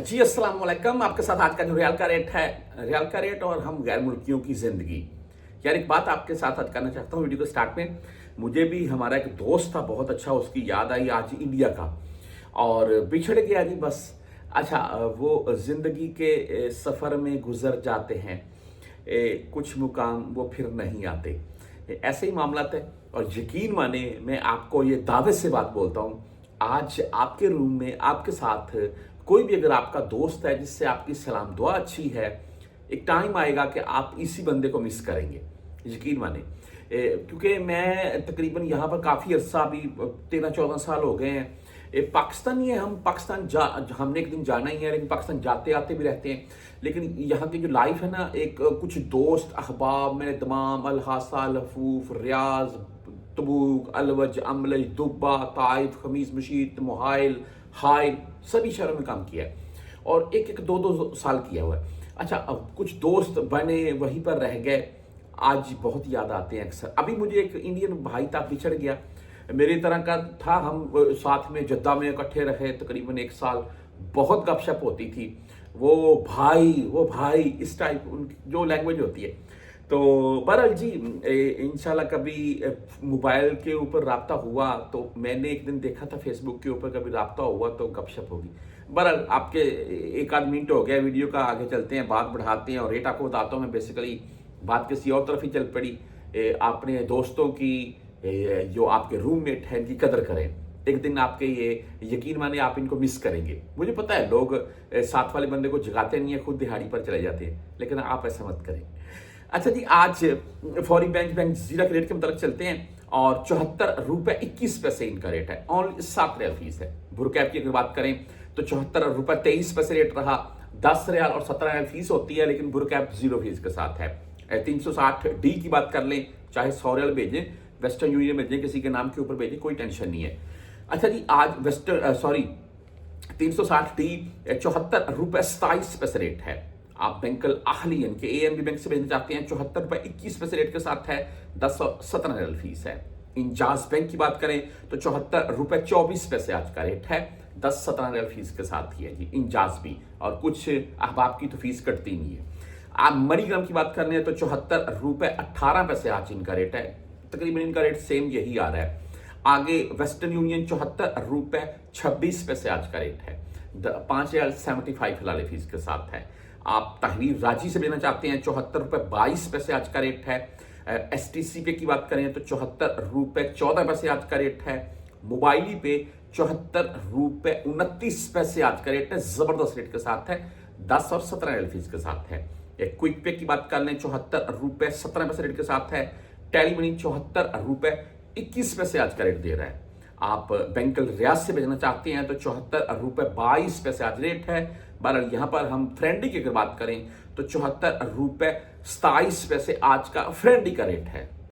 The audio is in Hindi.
जी अस्सलाम वालेकुम। आपके साथ आज का जो रियाल का रेट है, रियाल का रेट और हम गैर मुल्कियों की ज़िंदगी। यार एक बात आपके साथ आज करना चाहता हूँ वीडियो के स्टार्ट में। मुझे भी हमारा एक दोस्त था बहुत अच्छा, उसकी याद आई आज इंडिया का और बिछड़ गया जी बस। अच्छा, वो ज़िंदगी के सफ़र में गुजर जाते हैं, कुछ मुकाम वो फिर नहीं आते। ऐसे ही मामला है और यकीन माने मैं आपको ये दावे से बात बोलता हूँ, आज आपके रूम में आपके साथ कोई भी अगर आपका दोस्त है जिससे आपकी सलाम दुआ अच्छी है, एक टाइम आएगा कि आप इसी बंदे को मिस करेंगे, यकीन माने। क्योंकि मैं तकरीबन यहाँ पर काफ़ी अरसा अभी 13-14 साल हो गए हैं। पाकिस्तानी है, हम पाकिस्तान हमने एक दिन जाना ही है, लेकिन पाकिस्तान जाते आते भी रहते हैं। लेकिन यहाँ की जो लाइफ है ना, एक कुछ दोस्त अहबाब में दमाम अल-हासा, लफूफ, रियाज, तबूक, अलवज, अमलज, दुब्बा, ताइफ, खमीस मशीद, मुहाइल, हाइल, सभी शहरों में काम किया है और एक एक दो दो साल किया हुआ है। अच्छा, अब कुछ दोस्त बने, वहीं पर रह गए, आज बहुत याद आते हैं अक्सर। अभी मुझे एक इंडियन भाई था, बिछड़ गया, मेरी तरह का था। हम साथ में जद्दा में इकट्ठे रहे तकरीबन 1 साल, बहुत गपशप होती थी। वो भाई इस टाइप उनकी जो लैंग्वेज होती है। तो बहरहाल जी, इंशाल्लाह कभी मोबाइल के ऊपर राब्ता हुआ तो मैंने एक दिन देखा था फेसबुक के ऊपर, कभी राब्ता हुआ तो गपशप होगी। बहरहाल आपके 1 आध मिनट हो गया वीडियो का, आगे चलते हैं, बात बढ़ाते हैं और रेट आपको बताता हूँ मैं। बेसिकली बात किसी और तरफ ही चल पड़ी। अपने दोस्तों की, जो आपके रूममेट हैं, इनकी कदर करें। एक दिन आपके ये यकीन माने आप इनको मिस करेंगे। मुझे पता है लोग साथ वाले बंदे को जगाते नहीं है, खुद दिहाड़ी पर चले जाते हैं, लेकिन आप ऐसा मत करें। अच्छा जी, आज फौरी बैंक जीरा के रेट के मुताबिक चलते हैं और 74 रुपए 21 पैसे इनका रेट है। ओनली 7 रियाल फीस है। भुरकैब की अगर बात करें तो 74 रुपए 23 पैसे रेट रहा। 10 रियाल और 17 रियाल फीस होती है, लेकिन भुरकैब 0 फीस के साथ है। 360 डी की बात कर लें, चाहे 100 रियाल भेजें, वेस्टर्न यूनियन भेजें, किसी के नाम के ऊपर भेजें, कोई टेंशन नहीं है। अच्छा जी, आज 360 डी 74 रुपए 27 पैसे रेट है। आप बैंकल आहलियन के एएमबी बैंक से भेजना चाहते हैं, 74 रुपए 21 पैसे रेट के साथ है। 1017 रियाल फीस है। इंजाज बैंक की बात करें तो 74 रुपए 24 पैसे आज का रेट है। 1017 रियाल फीस के साथ ही है जी इंजाज भी, और कुछ अहबाब की तो फीस कटती नहीं है। आप मणिग्राम की बात कर रहे हैं तो 74 रुपए 18 पैसे आज इनका रेट है। तकरीबन इनका रेट सेम यही आ रहा है। आगे वेस्टर्न यूनियन 74 रुपए 26 पैसे आज का रेट है। 5 रियाल 75 हिलाली फीस के साथ है। आप तहरीर राजी से लेना चाहते हैं, 74 रुपए 22 पैसे आज का रेट है। एसटीसी पे की बात करें तो 74 रुपए 14 पैसे आज का रेट है। मोबाइली पे 74 रुपए 29 पैसे आज का रेट है, जबरदस्त रेट के साथ है। 10 और 17 रियाल फीस के साथ है। क्विक पे की बात कर लें, 74 रुपए 17 पैसे रेट के साथ है। टेली मनी 74 रुपए 21 पैसे आज का रेट दे रहा है। आप बैंकल रियाज से भेजना चाहते हैं तो 74 रुपए 22 पैसे आज रेट है। बहरहाल यहाँ पर हम फ्रेंडी की अगर बात करें तो 74 रुपए 27 पैसे आज का फ्रेंडी का रेट है।